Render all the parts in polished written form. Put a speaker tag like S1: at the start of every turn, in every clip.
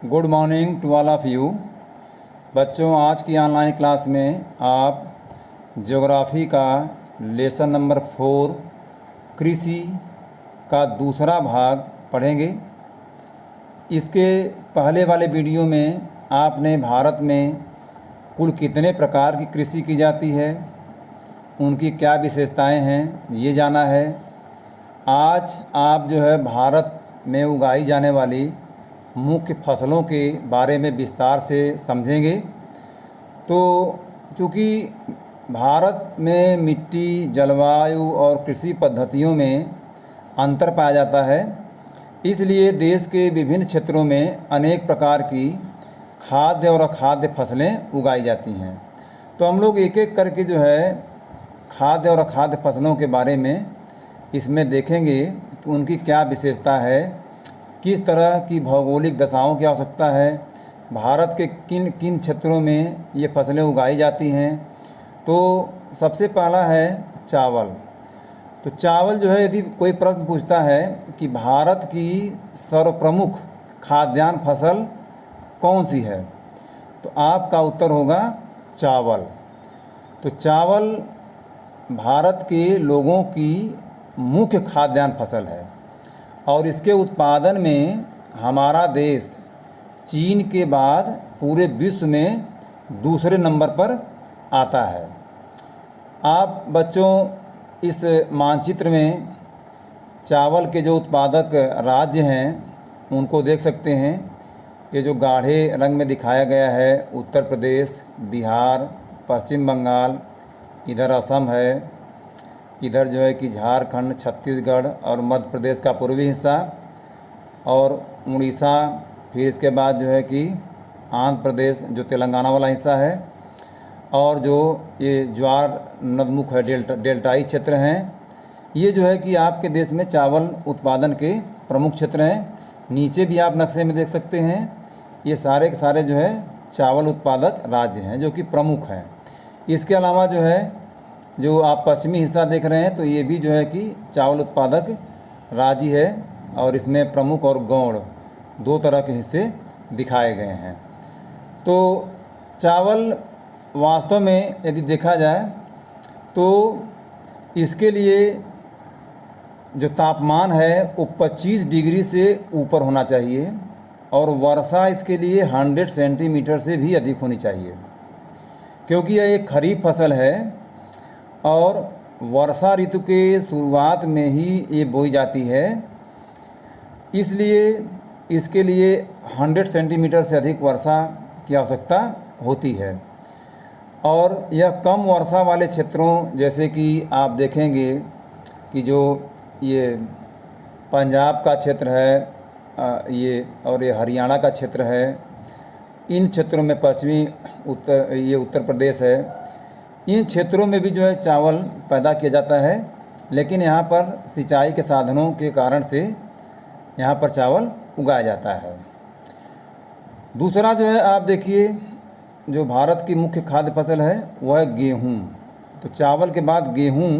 S1: Good morning to all of you. बच्चों, आज की ऑनलाइन क्लास में आप ज्योग्राफी का लेसन नंबर 4 कृषि का दूसरा भाग पढ़ेंगे। इसके पहले वाले वीडियो में आपने भारत में कुल कितने प्रकार की कृषि की जाती है, उनकी क्या विशेषताएं हैं, ये जाना है। आज आप जो है भारत में उगाई जाने वाली मुख्य फसलों के बारे में विस्तार से समझेंगे। तो चूँकि भारत में मिट्टी, जलवायु और कृषि पद्धतियों में अंतर पाया जाता है, इसलिए देश के विभिन्न क्षेत्रों में अनेक प्रकार की खाद्य और अखाद्य फसलें उगाई जाती हैं। तो हम लोग एक एक करके जो है खाद्य और अखाद्य फसलों के बारे में इसमें देखेंगे कि उनकी क्या विशेषता है, किस तरह की भौगोलिक दशाओं की आवश्यकता है, भारत के किन किन क्षेत्रों में ये फसलें उगाई जाती हैं। तो सबसे पहला है चावल। तो चावल जो है, यदि कोई प्रश्न पूछता है कि भारत की सर्वप्रमुख खाद्यान्न फसल कौन सी है, तो आपका उत्तर होगा चावल। तो चावल भारत के लोगों की मुख्य खाद्यान्न फसल है और इसके उत्पादन में हमारा देश चीन के बाद पूरे विश्व में दूसरे नंबर पर आता है। आप बच्चों इस मानचित्र में चावल के जो उत्पादक राज्य हैं उनको देख सकते हैं। ये जो गाढ़े रंग में दिखाया गया है, उत्तर प्रदेश, बिहार, पश्चिम बंगाल, इधर असम है, इधर जो है कि झारखंड, छत्तीसगढ़ और मध्य प्रदेश का पूर्वी हिस्सा और उड़ीसा, फिर इसके बाद जो है कि आंध्र प्रदेश जो तेलंगाना वाला हिस्सा है, और जो ये ज्वार नदमुख है, डेल्टाई क्षेत्र हैं। ये जो है कि आपके देश में चावल उत्पादन के प्रमुख क्षेत्र हैं। नीचे भी आप नक्शे में देख सकते हैं, ये सारे के सारे जो है चावल उत्पादक राज्य हैं जो कि प्रमुख हैं। इसके अलावा जो है जो आप पश्चिमी हिस्सा देख रहे हैं, तो ये भी जो है कि चावल उत्पादक राज्य है और इसमें प्रमुख और गौण दो तरह के हिस्से दिखाए गए हैं। तो चावल वास्तव में यदि देखा जाए तो इसके लिए जो तापमान है वो 25 डिग्री से ऊपर होना चाहिए और वर्षा इसके लिए 100 सेंटीमीटर से भी अधिक होनी चाहिए, क्योंकि यह एक खरीफ फसल है और वर्षा ऋतु के शुरुआत में ही ये बोई जाती है। इसलिए इसके लिए 100 सेंटीमीटर से अधिक वर्षा की आवश्यकता होती है। और यह कम वर्षा वाले क्षेत्रों, जैसे कि आप देखेंगे कि जो ये पंजाब का क्षेत्र है, ये और ये हरियाणा का क्षेत्र है, इन क्षेत्रों में पश्चिमी उत्तर प्रदेश है, इन क्षेत्रों में भी जो है चावल पैदा किया जाता है। लेकिन यहाँ पर सिंचाई के साधनों के कारण से यहाँ पर चावल उगाया जाता है। दूसरा जो है, आप देखिए जो भारत की मुख्य खाद्य फसल है वह है गेहूँ। तो चावल के बाद गेहूँ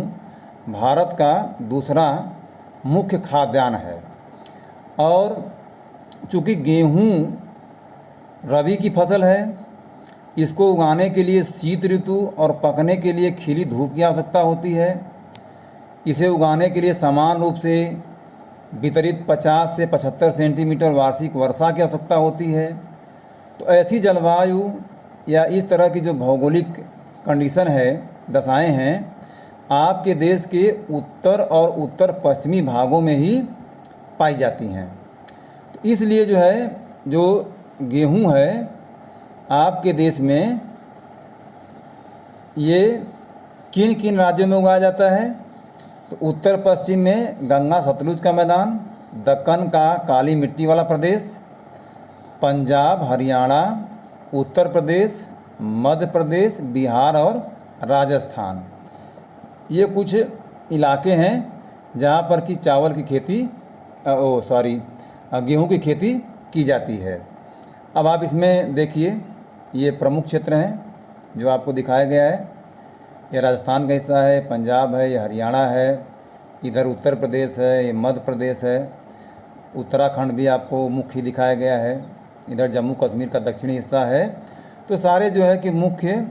S1: भारत का दूसरा मुख्य खाद्यान्न है। और चूँकि गेहूँ रबी की फसल है, इसको उगाने के लिए शीत ऋतु और पकने के लिए खिली धूप की आवश्यकता होती है। इसे उगाने के लिए समान रूप से वितरित 50 से 75 सेंटीमीटर वार्षिक वर्षा की आवश्यकता होती है। तो ऐसी जलवायु या इस तरह की जो भौगोलिक कंडीशन है, दशाएं हैं, आपके देश के उत्तर और उत्तर पश्चिमी भागों में ही पाई जाती हैं। तो इसलिए जो है जो गेहूँ है आपके देश में ये किन किन राज्यों में उगाया जाता है, तो उत्तर पश्चिम में गंगा सतलुज का मैदान, दक्कन का काली मिट्टी वाला प्रदेश, पंजाब, हरियाणा, उत्तर प्रदेश, मध्य प्रदेश, बिहार और राजस्थान, ये कुछ इलाके हैं जहाँ पर कि चावल की खेती गेहूँ की खेती की जाती है। अब आप इसमें देखिए, ये प्रमुख क्षेत्र हैं जो आपको दिखाया गया है। ये राजस्थान का हिस्सा है, पंजाब है, ये हरियाणा है, इधर उत्तर प्रदेश है, ये मध्य प्रदेश है, उत्तराखंड भी आपको मुख्य दिखाया गया है, इधर जम्मू कश्मीर का दक्षिणी हिस्सा है, तो सारे जो है कि मुख्य।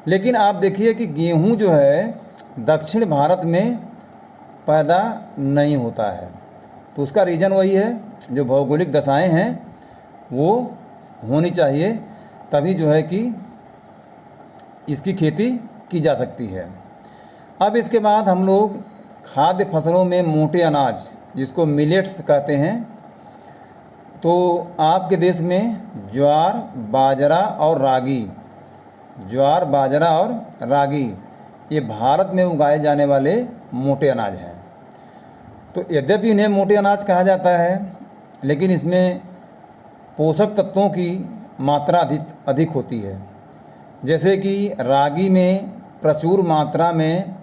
S1: लेकिन आप देखिए कि गेहूं जो है दक्षिण भारत में पैदा नहीं होता है, तो उसका रीज़न वही है, जो भौगोलिक दशाएं हैं वो होनी चाहिए, तभी जो है कि इसकी खेती की जा सकती है। अब इसके बाद हम लोग खाद्य फसलों में मोटे अनाज जिसको मिलेट्स कहते हैं, तो आपके देश में ज्वार, बाजरा और रागी, ज्वार, बाजरा और रागी ये भारत में उगाए जाने वाले मोटे अनाज हैं। तो यद्यपि इन्हें मोटे अनाज कहा जाता है, लेकिन इसमें पोषक तत्वों की मात्रा अधिक होती है। जैसे कि रागी में प्रचुर मात्रा में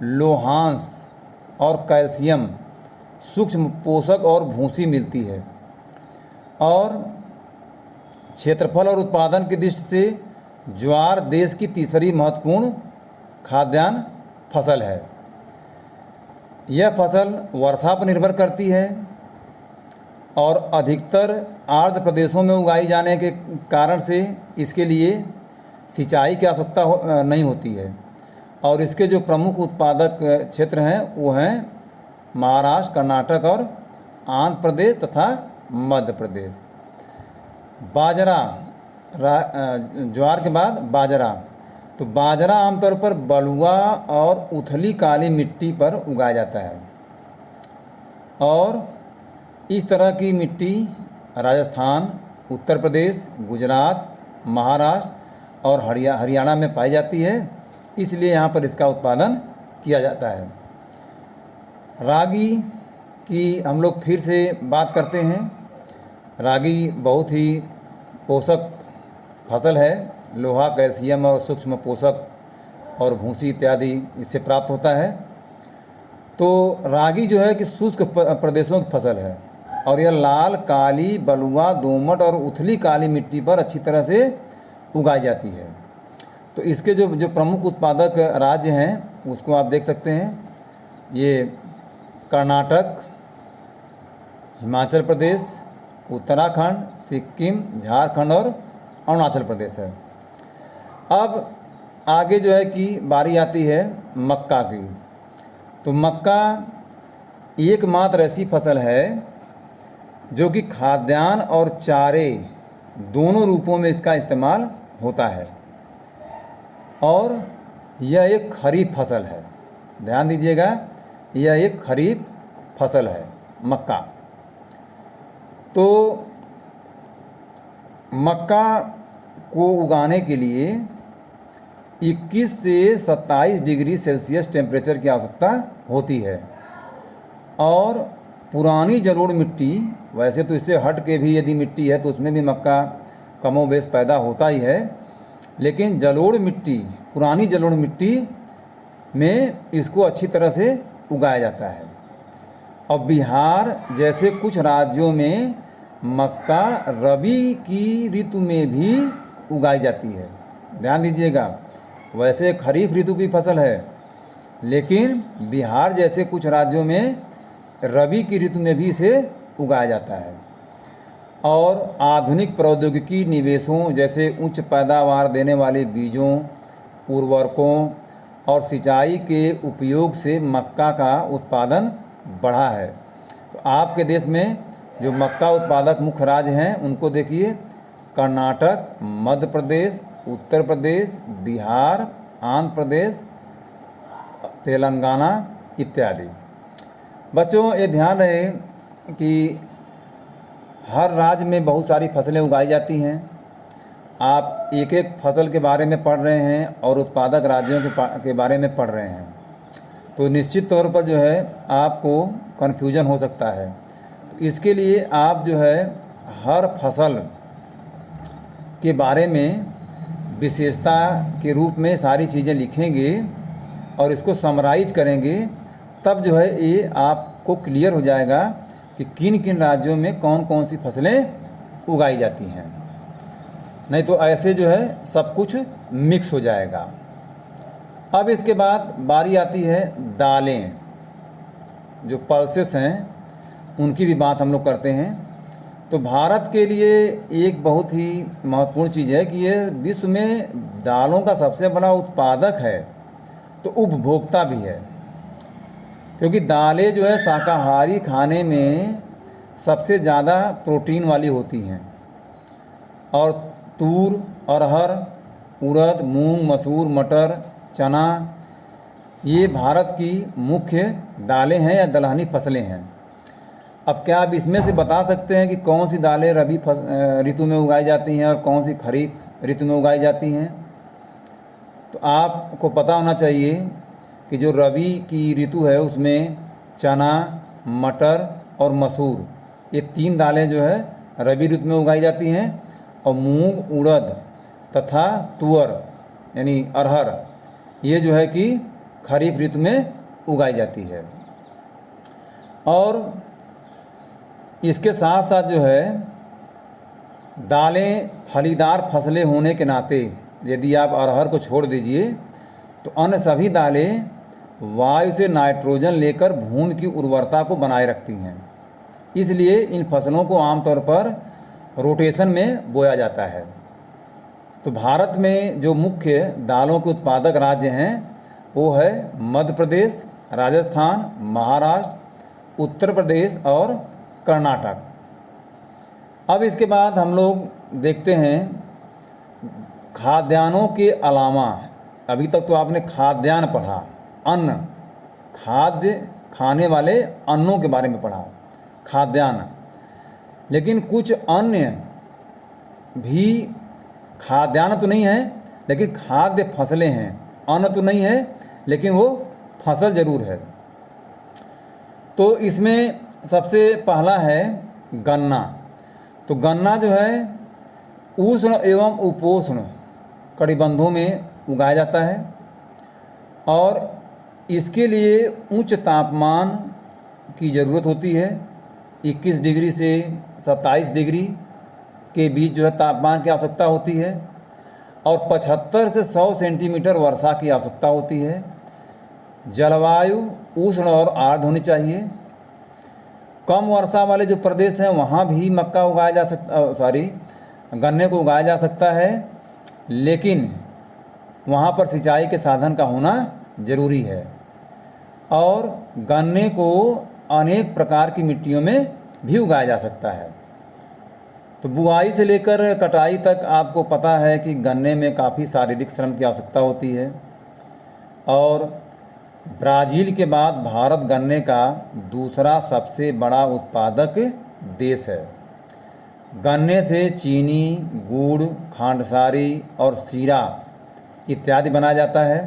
S1: लोहांश और कैल्शियम, सूक्ष्म पोषक और भूसी मिलती है। और क्षेत्रफल और उत्पादन की दृष्टि से ज्वार देश की तीसरी महत्वपूर्ण खाद्यान्न फसल है। यह फसल वर्षा पर निर्भर करती है और अधिकतर आर्द्र प्रदेशों में उगाई जाने के कारण से इसके लिए सिंचाई की आवश्यकता नहीं होती है। और इसके जो प्रमुख उत्पादक क्षेत्र हैं वो हैं महाराष्ट्र, कर्नाटक और आंध्र प्रदेश तथा मध्य प्रदेश। बाजरा, ज्वार के बाद बाजरा, तो बाजरा आमतौर पर बलुआ और उथली काली मिट्टी पर उगाया जाता है। और इस तरह की मिट्टी राजस्थान, उत्तर प्रदेश, गुजरात, महाराष्ट्र और हरियाणा में पाई जाती है, इसलिए यहाँ पर इसका उत्पादन किया जाता है। रागी की हम लोग फिर से बात करते हैं। रागी बहुत ही पोषक फसल है, लोहा, कैल्शियम और सूक्ष्म पोषक और भूसी इत्यादि इससे प्राप्त होता है। तो रागी जो है कि शुष्क प्रदेशों की फसल है और यह लाल, काली, बलुआ, दोमट और उथली काली मिट्टी पर अच्छी तरह से उगाई जाती है। तो इसके जो प्रमुख उत्पादक राज्य हैं उसको आप देख सकते हैं, ये कर्नाटक, हिमाचल प्रदेश, उत्तराखंड, सिक्किम, झारखंड और अरुणाचल प्रदेश है। अब आगे जो है कि बारी आती है मक्का की। तो मक्का एकमात्र ऐसी फसल है जो कि खाद्यान्न और चारे दोनों रूपों में इसका इस्तेमाल होता है और यह एक खरीफ फसल है। ध्यान दीजिएगा, यह एक खरीफ फसल है मक्का। तो मक्का को उगाने के लिए 21 से 27 डिग्री सेल्सियस टेम्परेचर की आवश्यकता होती है। और पुरानी जलोढ़ मिट्टी, वैसे तो इससे हट के भी यदि मिट्टी है तो उसमें भी मक्का कमोबेश पैदा होता ही है, लेकिन जलोढ़ मिट्टी, पुरानी जलोढ़ मिट्टी में इसको अच्छी तरह से उगाया जाता है। और बिहार जैसे कुछ राज्यों में मक्का रबी की ऋतु में भी उगाई जाती है। ध्यान दीजिएगा, वैसे खरीफ ऋतु की फसल है, लेकिन बिहार जैसे कुछ राज्यों में रबी की ऋतु में भी इसे उगाया जाता है। और आधुनिक प्रौद्योगिकी निवेशों जैसे उच्च पैदावार देने वाले बीजों, उर्वरकों और सिंचाई के उपयोग से मक्का का उत्पादन बढ़ा है। तो आपके देश में जो मक्का उत्पादक मुख्य राज्य हैं उनको देखिए, कर्नाटक, मध्य प्रदेश, उत्तर प्रदेश, बिहार, आंध्र प्रदेश, तेलंगाना इत्यादि। बच्चों ये ध्यान रहे कि हर राज्य में बहुत सारी फसलें उगाई जाती हैं। आप एक एक फसल के बारे में पढ़ रहे हैं और उत्पादक राज्यों के बारे में पढ़ रहे हैं, तो निश्चित तौर पर जो है आपको कन्फ्यूजन हो सकता है। तो इसके लिए आप जो है हर फसल के बारे में विशेषता के रूप में सारी चीज़ें लिखेंगे और इसको समराइज करेंगे, तब जो है ये आपको क्लियर हो जाएगा कि किन किन राज्यों में कौन कौन सी फसलें उगाई जाती हैं। नहीं तो ऐसे जो है सब कुछ मिक्स हो जाएगा। अब इसके बाद बारी आती है दालें, जो पल्सेस हैं उनकी भी बात हम लोग करते हैं। तो भारत के लिए एक बहुत ही महत्वपूर्ण चीज़ है कि ये विश्व में दालों का सबसे बड़ा उत्पादक है, तो उपभोक्ता भी है। क्योंकि दालें जो है शाकाहारी खाने में सबसे ज़्यादा प्रोटीन वाली होती हैं। और तूर, अरहर, उड़द, मूंग, मसूर, मटर, चना, ये भारत की मुख्य दालें हैं या दलहनी फसलें हैं। अब क्या आप इसमें से बता सकते हैं कि कौन सी दालें रबी ऋतु में उगाई जाती हैं और कौन सी खरीफ ऋतु में उगाई जाती हैं? तो आपको पता होना चाहिए कि जो रबी की ऋतु है उसमें चना, मटर और मसूर, ये 3 दालें जो है रबी ऋतु में उगाई जाती हैं। और मूंग, उड़द तथा तुअर यानी अरहर, ये जो है कि खरीफ ऋतु में उगाई जाती है। और इसके साथ साथ जो है दालें फलीदार फसलें होने के नाते यदि आप अरहर को छोड़ दीजिए तो अन्य सभी दालें वायु से नाइट्रोजन लेकर भूमि की उर्वरता को बनाए रखती हैं। इसलिए इन फसलों को आमतौर पर रोटेशन में बोया जाता है। तो भारत में जो मुख्य दालों के उत्पादक राज्य हैं वो है मध्य प्रदेश, राजस्थान, महाराष्ट्र, उत्तर प्रदेश और कर्नाटक। अब इसके बाद हम लोग देखते हैं खाद्यान्नों के अलावा, अभी तक तो आपने खाद्यान्न पढ़ा, अन्न, खाद्य खाने वाले अन्नों के बारे में पढ़ा, खाद्यान्न। लेकिन कुछ अन्य भी खाद्यान्न तो नहीं है लेकिन खाद्य फसलें हैं, अन्न तो नहीं है लेकिन वो फसल ज़रूर है। तो इसमें सबसे पहला है गन्ना। तो गन्ना जो है उष्ण एवं उपोष्ण कटिबंधों में उगाया जाता है और इसके लिए उच्च तापमान की ज़रूरत होती है। 21 डिग्री से 27 डिग्री के बीच जो है तापमान की आवश्यकता होती है और 75 से 100 सेंटीमीटर वर्षा की आवश्यकता होती है। जलवायु उष्ण और आर्द्र होनी चाहिए। कम वर्षा वाले जो प्रदेश हैं वहाँ भी मक्का उगाया जा सकता गन्ने को उगाया जा सकता है, लेकिन वहाँ पर सिंचाई के साधन का होना ज़रूरी है। और गन्ने को अनेक प्रकार की मिट्टियों में भी उगाया जा सकता है। तो बुआई से लेकर कटाई तक आपको पता है कि गन्ने में काफ़ी शारीरिक श्रम की आवश्यकता होती है। और ब्राज़ील के बाद भारत गन्ने का दूसरा सबसे बड़ा उत्पादक देश है। गन्ने से चीनी, गुड़, खांडसारी और शीरा इत्यादि बनाया जाता है।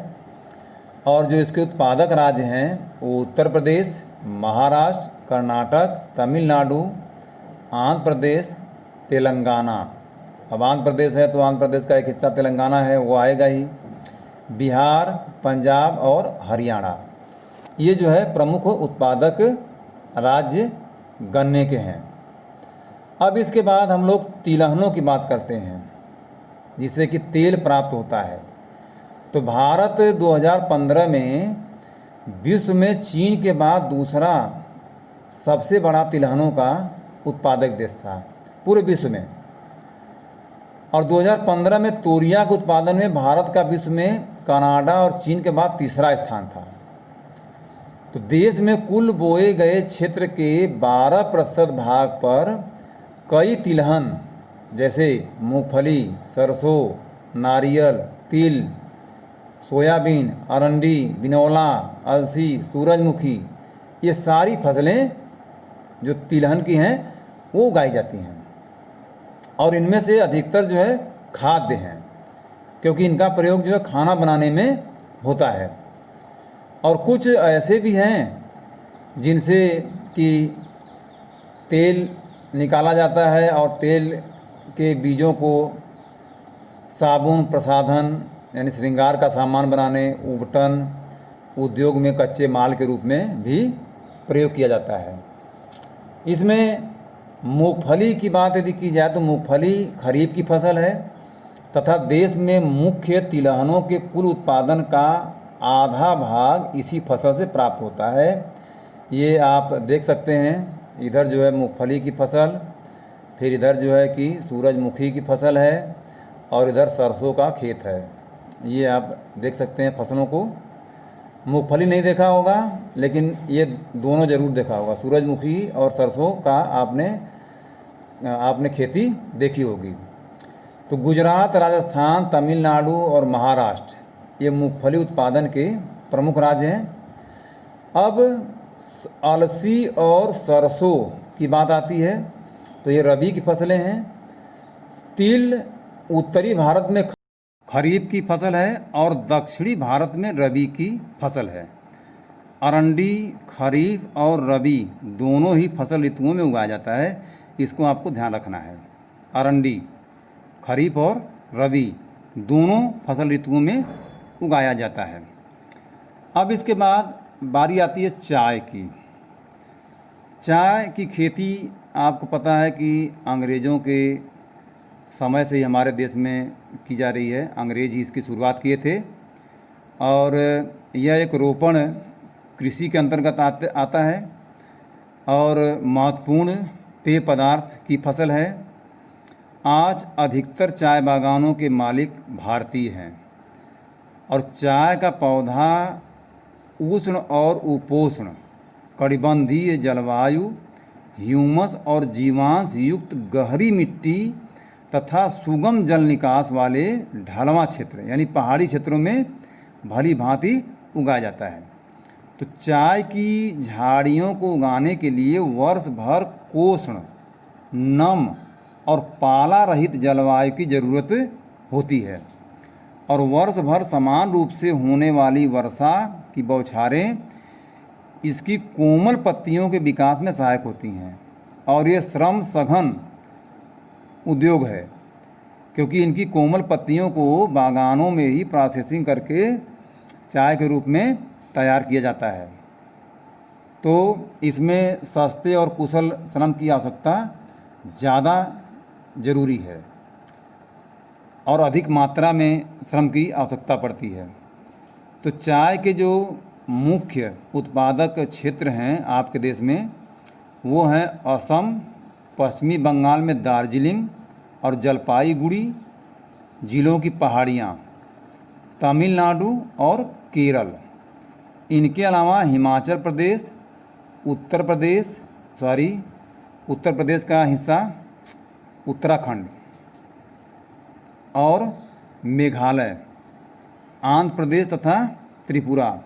S1: और जो इसके उत्पादक राज्य हैं वो उत्तर प्रदेश, महाराष्ट्र, कर्नाटक, तमिलनाडु, आंध्र प्रदेश, तेलंगाना। अब आंध्र प्रदेश है तो आंध्र प्रदेश का एक हिस्सा तेलंगाना है, वो आएगा ही। बिहार, पंजाब और हरियाणा, ये जो है प्रमुख उत्पादक राज्य गन्ने के हैं। अब इसके बाद हम लोग तिलहनों की बात करते हैं जिससे कि तेल प्राप्त होता है। तो भारत 2015 में विश्व में चीन के बाद दूसरा सबसे बड़ा तिलहनों का उत्पादक देश था पूरे विश्व में। और 2015 में तोरिया के उत्पादन में भारत का विश्व में कनाडा और चीन के बाद तीसरा स्थान था। तो देश में कुल बोए गए क्षेत्र के 12% भाग पर कई तिलहन जैसे मूंगफली, सरसों, नारियल, तिल, सोयाबीन, अरंडी, बिनौला, अलसी, सूरजमुखी, ये सारी फसलें जो तिलहन की हैं वो उगाई जाती हैं। और इनमें से अधिकतर जो है खाद्य हैं क्योंकि इनका प्रयोग जो है खाना बनाने में होता है। और कुछ ऐसे भी हैं जिनसे कि तेल निकाला जाता है और तेल के बीजों को साबुन, प्रसाधन यानी श्रृंगार का सामान बनाने, उबटन उद्योग में कच्चे माल के रूप में भी प्रयोग किया जाता है। इसमें मूंगफली की बात यदि की जाए तो मूंगफली खरीफ की फसल है तथा देश में मुख्य तिलहनों के कुल उत्पादन का आधा भाग इसी फसल से प्राप्त होता है। ये आप देख सकते हैं, इधर जो है मूंगफली की फसल, फिर इधर जो है कि सूरजमुखी की फसल है और इधर सरसों का खेत है। ये आप देख सकते हैं फसलों को। मूंगफली नहीं देखा होगा, लेकिन ये दोनों ज़रूर देखा होगा, सूरजमुखी और सरसों का आपने खेती देखी होगी। तो गुजरात, राजस्थान, तमिलनाडु और महाराष्ट्र ये मूंगफली उत्पादन के प्रमुख राज्य हैं। अब अलसी और सरसों की बात आती है तो ये रबी की फसलें हैं। तिल उत्तरी भारत में खरीफ की फसल है और दक्षिणी भारत में रबी की फसल है। अरंडी खरीफ और रबी दोनों ही फसल ऋतुओं में उगाया जाता है, इसको आपको ध्यान रखना है। अरंडी खरीफ और रबी दोनों फसल ऋतुओं में उगाया जाता है। अब इसके बाद बारी आती है चाय की। चाय की खेती आपको पता है कि अंग्रेज़ों के समय से ही हमारे देश में की जा रही है। अंग्रेज ही इसकी शुरुआत किए थे और यह एक रोपण कृषि के अंतर्गत आता है और महत्वपूर्ण पेय पदार्थ की फसल है। आज अधिकतर चाय बागानों के मालिक भारतीय हैं और चाय का पौधा उष्ण और उपोष्ण कटिबंधीय जलवायु, ह्यूमस और जीवांश युक्त गहरी मिट्टी तथा सुगम जल निकास वाले ढलवां क्षेत्र यानी पहाड़ी क्षेत्रों में भली भांति उगाया जाता है। तो चाय की झाड़ियों को उगाने के लिए वर्ष भर कोष्ण, नम और पाला रहित जलवायु की ज़रूरत होती है और वर्ष भर समान रूप से होने वाली वर्षा की बौछारें इसकी कोमल पत्तियों के विकास में सहायक होती हैं और ये श्रम सघन उद्योग है, क्योंकि इनकी कोमल पत्तियों को बागानों में ही प्रोसेसिंग करके चाय के रूप में तैयार किया जाता है। तो इसमें सस्ते और कुशल श्रम की आवश्यकता ज़्यादा ज़रूरी है और अधिक मात्रा में श्रम की आवश्यकता पड़ती है। तो चाय के जो मुख्य उत्पादक क्षेत्र हैं आपके देश में वो हैं असम, पश्चिमी बंगाल में दार्जिलिंग और जलपाईगुड़ी जिलों की पहाड़ियाँ, तमिलनाडु और केरल। इनके अलावा हिमाचल प्रदेश, उत्तर प्रदेश का हिस्सा उत्तराखंड और मेघालय, आंध्र प्रदेश तथा त्रिपुरा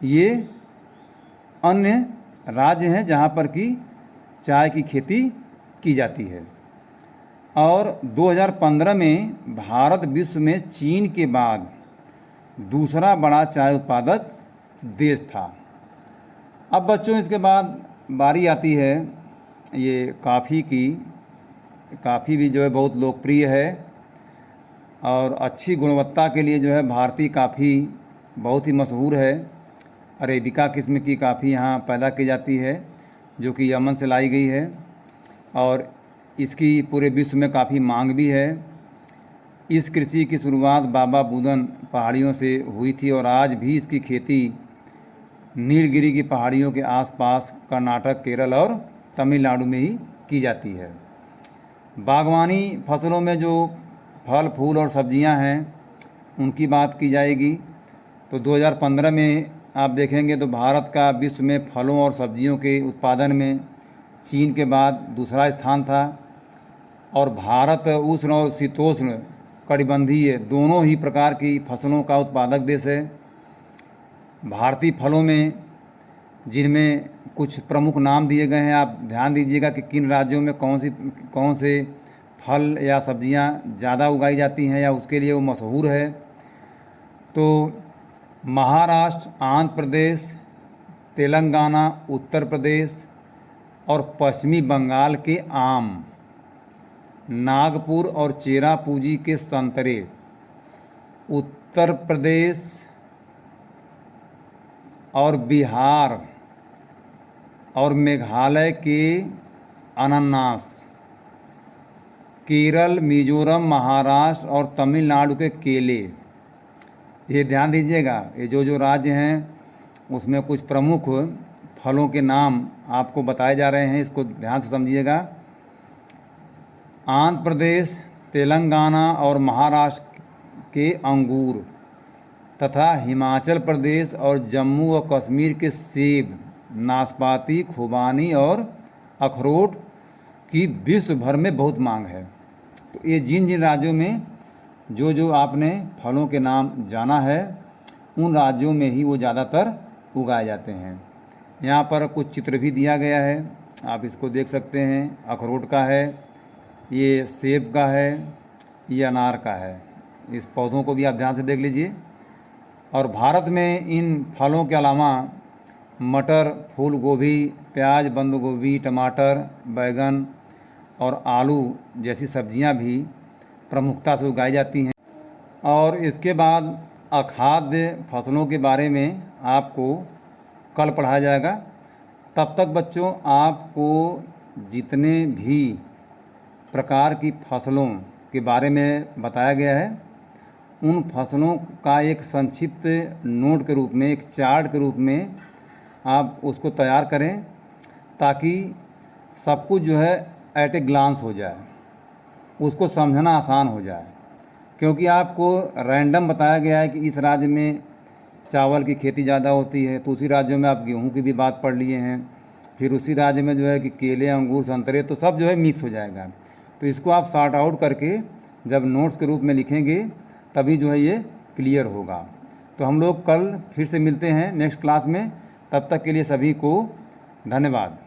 S1: ये अन्य राज्य हैं जहाँ पर कि चाय की खेती की जाती है। और 2015 में भारत विश्व में चीन के बाद दूसरा बड़ा चाय उत्पादक देश था। अब बच्चों इसके बाद बारी आती है ये कॉफ़ी की। कॉफ़ी भी जो है बहुत लोकप्रिय है और अच्छी गुणवत्ता के लिए जो है भारतीय कॉफ़ी बहुत ही मशहूर है। अरेबिका किस्म की कॉफ़ी यहाँ पैदा की जाती है जो कि यमन से लाई गई है और इसकी पूरे विश्व में काफ़ी मांग भी है। इस कृषि की शुरुआत बाबा बुदन पहाड़ियों से हुई थी और आज भी इसकी खेती नीलगिरी की पहाड़ियों के आसपास कर्नाटक, केरल और तमिलनाडु में ही की जाती है। बागवानी फसलों में जो फल, फूल और सब्जियां हैं उनकी बात की जाएगी तो 2015 में आप देखेंगे तो भारत का विश्व में फलों और सब्जियों के उत्पादन में चीन के बाद दूसरा स्थान था और भारत उष्ण और शीतोष्ण कटिबंधीय दोनों ही प्रकार की फसलों का उत्पादक देश है। भारतीय फलों में जिनमें कुछ प्रमुख नाम दिए गए हैं, आप ध्यान दीजिएगा कि किन राज्यों में कौन से फल या सब्जियां ज़्यादा उगाई जाती हैं या उसके लिए वो मशहूर है। तो महाराष्ट्र, आंध्र प्रदेश, तेलंगाना, उत्तर प्रदेश और पश्चिमी बंगाल के आम, नागपुर और चेरापूंजी के संतरे, उत्तर प्रदेश और बिहार और मेघालय के अनानास, केरल, मिजोरम, महाराष्ट्र और तमिलनाडु के केले। ये ध्यान दीजिएगा, ये जो राज्य हैं उसमें कुछ प्रमुख फलों के नाम आपको बताए जा रहे हैं, इसको ध्यान से समझिएगा। आंध्र प्रदेश, तेलंगाना और महाराष्ट्र के अंगूर तथा हिमाचल प्रदेश और जम्मू व कश्मीर के सेब, नाशपाती, खुबानी और अखरोट की विश्व भर में बहुत मांग है। तो ये जिन जिन राज्यों में जो जो आपने फलों के नाम जाना है, उन राज्यों में ही वो ज़्यादातर उगाए जाते हैं। यहाँ पर कुछ चित्र भी दिया गया है, आप इसको देख सकते हैं। अखरोट का है, ये सेब का है, ये अनार का है। इस पौधों को भी आप ध्यान से देख लीजिए। और भारत में इन फलों के अलावा मटर, फूल गोभी, प्याज, बंद गोभी, टमाटर, बैगन और आलू जैसी सब्जियां भी प्रमुखता से उगाई जाती हैं। और इसके बाद अखाद्य फसलों के बारे में आपको कल पढ़ाया जाएगा। तब तक बच्चों, आपको जितने भी प्रकार की फसलों के बारे में बताया गया है, उन फसलों का एक संक्षिप्त नोट के रूप में, एक चार्ट के रूप में आप उसको तैयार करें, ताकि सब कुछ जो है एट ए ग्लांस हो जाए, उसको समझना आसान हो जाए। क्योंकि आपको रैंडम बताया गया है कि इस राज्य में चावल की खेती ज़्यादा होती है, तो उसी राज्यों में आप गेहूं की भी बात पढ़ लिए हैं, फिर उसी राज्य में जो है कि केले, अंगूर, संतरे, तो सब जो है मिक्स हो जाएगा। तो इसको आप सॉर्ट आउट करके जब नोट्स के रूप में लिखेंगे, तभी जो है ये क्लियर होगा। तो हम लोग कल फिर से मिलते हैं नेक्स्ट क्लास में। तब तक के लिए सभी को धन्यवाद।